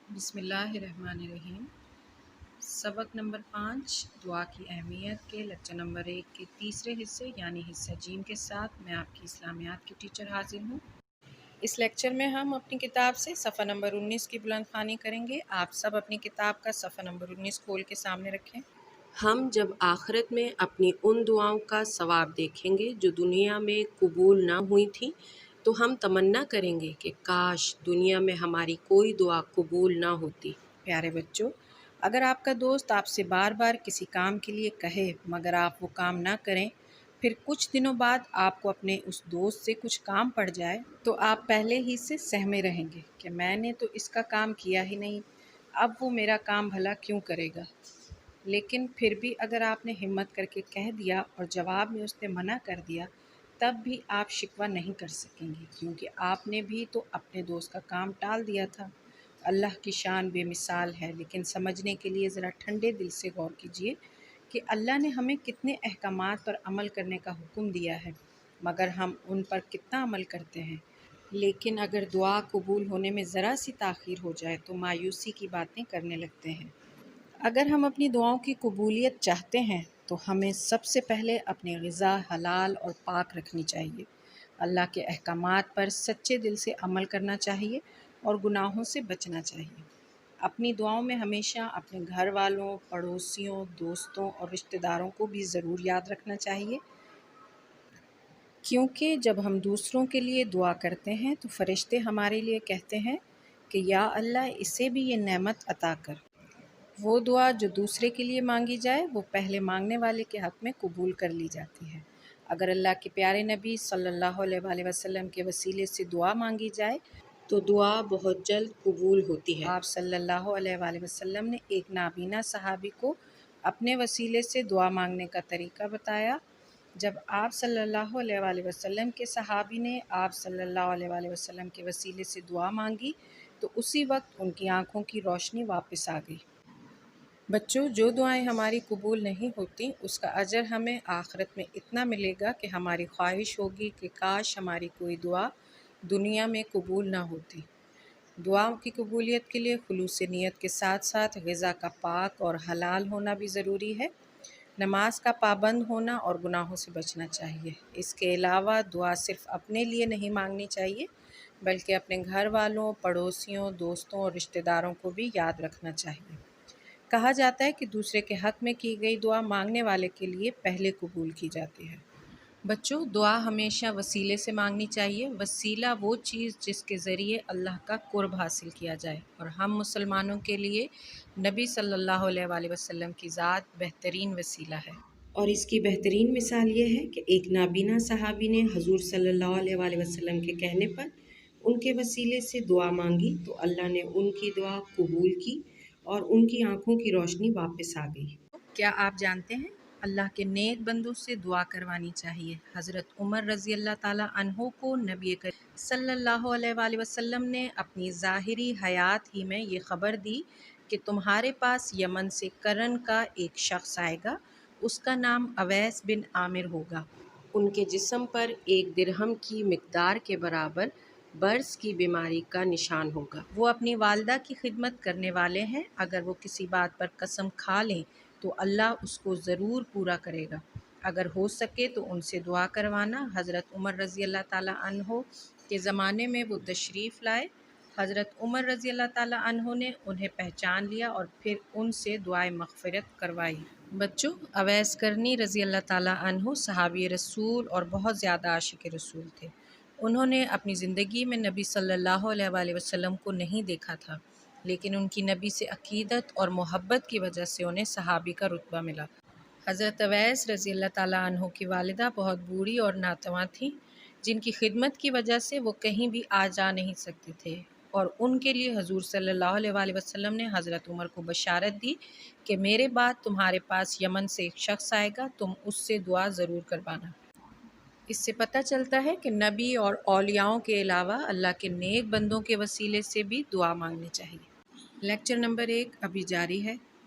بسم اللہ الرحمن الرحیم۔ سبق نمبر 5 دعا کی اہمیت کے لیکچر نمبر 1 کے تیسرے حصے یعنی حصہ جیم کے ساتھ میں آپ کی اسلامیات کی ٹیچر حاضر ہوں۔ اس لیکچر میں ہم اپنی کتاب سے صفحہ نمبر 19 کی بلند خوانی کریں گے۔ آپ سب اپنی کتاب کا صفحہ نمبر 19 کھول کے سامنے رکھیں۔ ہم جب آخرت میں اپنی ان دعاؤں کا ثواب دیکھیں گے جو دنیا میں قبول نہ ہوئی تھیں تو ہم تمنا کریں گے کہ کاش دنیا میں ہماری کوئی دعا قبول نہ ہوتی۔ پیارے بچوں، اگر آپ کا دوست آپ سے بار بار کسی کام کے لیے کہے مگر آپ وہ کام نہ کریں، پھر کچھ دنوں بعد آپ کو اپنے اس دوست سے کچھ کام پڑ جائے تو آپ پہلے ہی سے سہمے رہیں گے کہ میں نے تو اس کا کام کیا ہی نہیں، اب وہ میرا کام بھلا کیوں کرے گا۔ لیکن پھر بھی اگر آپ نے ہمت کر کے کہہ دیا اور جواب میں اس نے منع کر دیا، تب بھی آپ شکوہ نہیں کر سکیں گے کیونکہ آپ نے بھی تو اپنے دوست کا کام ٹال دیا تھا۔ اللہ کی شان بے مثال ہے، لیکن سمجھنے کے لیے ذرا ٹھنڈے دل سے غور کیجیے کہ اللہ نے ہمیں کتنے احکامات پر عمل کرنے کا حکم دیا ہے، مگر ہم ان پر کتنا عمل کرتے ہیں۔ لیکن اگر دعا قبول ہونے میں ذرا سی تاخیر ہو جائے تو مایوسی کی باتیں کرنے لگتے ہیں۔ اگر ہم اپنی دعاؤں کی قبولیت چاہتے ہیں تو ہمیں سب سے پہلے اپنی غذا حلال اور پاک رکھنی چاہیے، اللہ کے احکامات پر سچے دل سے عمل کرنا چاہیے اور گناہوں سے بچنا چاہیے۔ اپنی دعاؤں میں ہمیشہ اپنے گھر والوں، پڑوسیوں، دوستوں اور رشتہ داروں کو بھی ضرور یاد رکھنا چاہیے، کیونکہ جب ہم دوسروں کے لیے دعا کرتے ہیں تو فرشتے ہمارے لیے کہتے ہیں کہ یا اللہ اسے بھی یہ نعمت عطا کر۔ وہ دعا جو دوسرے کے لیے مانگی جائے وہ پہلے مانگنے والے کے حق میں قبول کر لی جاتی ہے۔ اگر اللہ کے پیارے نبی صلی اللہ علیہ وآلہ وسلم کے وسیلے سے دعا مانگی جائے تو دعا بہت جلد قبول ہوتی ہے۔ آپ صلی اللہ علیہ وآلہ وسلم نے ایک نابینا صحابی کو اپنے وسیلے سے دعا مانگنے کا طریقہ بتایا۔ جب آپ صلی اللہ علیہ وآلہ وسلم کے صحابی نے آپ صلی اللہ علیہ وآلہ وسلم کے وسیلے سے دعا مانگی تو اسی وقت ان کی آنکھوں کی روشنی واپس آ گئی۔ بچوں، جو دعائیں ہماری قبول نہیں ہوتی اس کا اجر ہمیں آخرت میں اتنا ملے گا کہ ہماری خواہش ہوگی کہ کاش ہماری کوئی دعا دنیا میں قبول نہ ہوتی۔ دعاؤں کی قبولیت کے لیے خلوص نیت کے ساتھ ساتھ غذا کا پاک اور حلال ہونا بھی ضروری ہے، نماز کا پابند ہونا اور گناہوں سے بچنا چاہیے۔ اس کے علاوہ دعا صرف اپنے لیے نہیں مانگنی چاہیے بلکہ اپنے گھر والوں، پڑوسیوں، دوستوں اور رشتہ داروں کو بھی یاد رکھنا چاہیے۔ کہا جاتا ہے کہ دوسرے کے حق میں کی گئی دعا مانگنے والے کے لیے پہلے قبول کی جاتی ہے۔ بچوں، دعا ہمیشہ وسیلے سے مانگنی چاہیے۔ وسیلہ وہ چیز جس کے ذریعے اللہ کا قرب حاصل کیا جائے، اور ہم مسلمانوں کے لیے نبی صلی اللہ علیہ وآلہ وسلم کی ذات بہترین وسیلہ ہے۔ اور اس کی بہترین مثال یہ ہے کہ ایک نابینا صحابی نے حضور صلی اللہ علیہ وآلہ وسلم کے کہنے پر ان کے وسیلے سے دعا مانگی تو اللہ نے ان کی دعا قبول کی اور ان کی آنکھوں کی روشنی واپس آ گئی۔ کیا آپ جانتے ہیں اللہ کے نیک بندوں سے دعا کروانی چاہیے۔ حضرت عمر رضی اللہ تعالیٰ عنہ کو نبی کریم صلی اللہ علیہ وآلہ وسلم نے اپنی ظاہری حیات ہی میں یہ خبر دی کہ تمہارے پاس یمن سے کرن کا ایک شخص آئے گا، اس کا نام اویس بن عامر ہوگا۔ ان کے جسم پر 1 درہم کی مقدار کے برابر برص کی بیماری کا نشان ہوگا۔ وہ اپنی والدہ کی خدمت کرنے والے ہیں، اگر وہ کسی بات پر قسم کھا لیں تو اللہ اس کو ضرور پورا کرے گا۔ اگر ہو سکے تو ان سے دعا کروانا۔ حضرت عمر رضی اللہ تعالیٰ عنہ کے زمانے میں وہ تشریف لائے۔ حضرت عمر رضی اللہ تعالیٰ عنہ نے انہیں پہچان لیا اور پھر ان سے دعائے مغفرت کروائی۔ بچوں، اویس کرنی رضی اللہ تعالیٰ عنہ صحابی رسول اور بہت زیادہ عاشق رسول تھے۔ انہوں نے اپنی زندگی میں نبی صلی اللہ علیہ وآلہ وسلم کو نہیں دیکھا تھا، لیکن ان کی نبی سے عقیدت اور محبت کی وجہ سے انہیں صحابی کا رتبہ ملا۔ حضرت اویس رضی اللہ تعالیٰ عنہ کی والدہ بہت بوڑھی اور ناتواں تھیں، جن کی خدمت کی وجہ سے وہ کہیں بھی آ جا نہیں سکتے تھے، اور ان کے لیے حضور صلی اللہ علیہ وآلہ وسلم نے حضرت عمر کو بشارت دی کہ میرے بعد تمہارے پاس یمن سے ایک شخص آئے گا، تم اس سے دعا ضرور کروانا۔ اس سے پتہ چلتا ہے کہ نبی اور اولیاؤں کے علاوہ اللہ کے نیک بندوں کے وسیلے سے بھی دعا مانگنی چاہیے۔ لیکچر نمبر 1 ابھی جاری ہے۔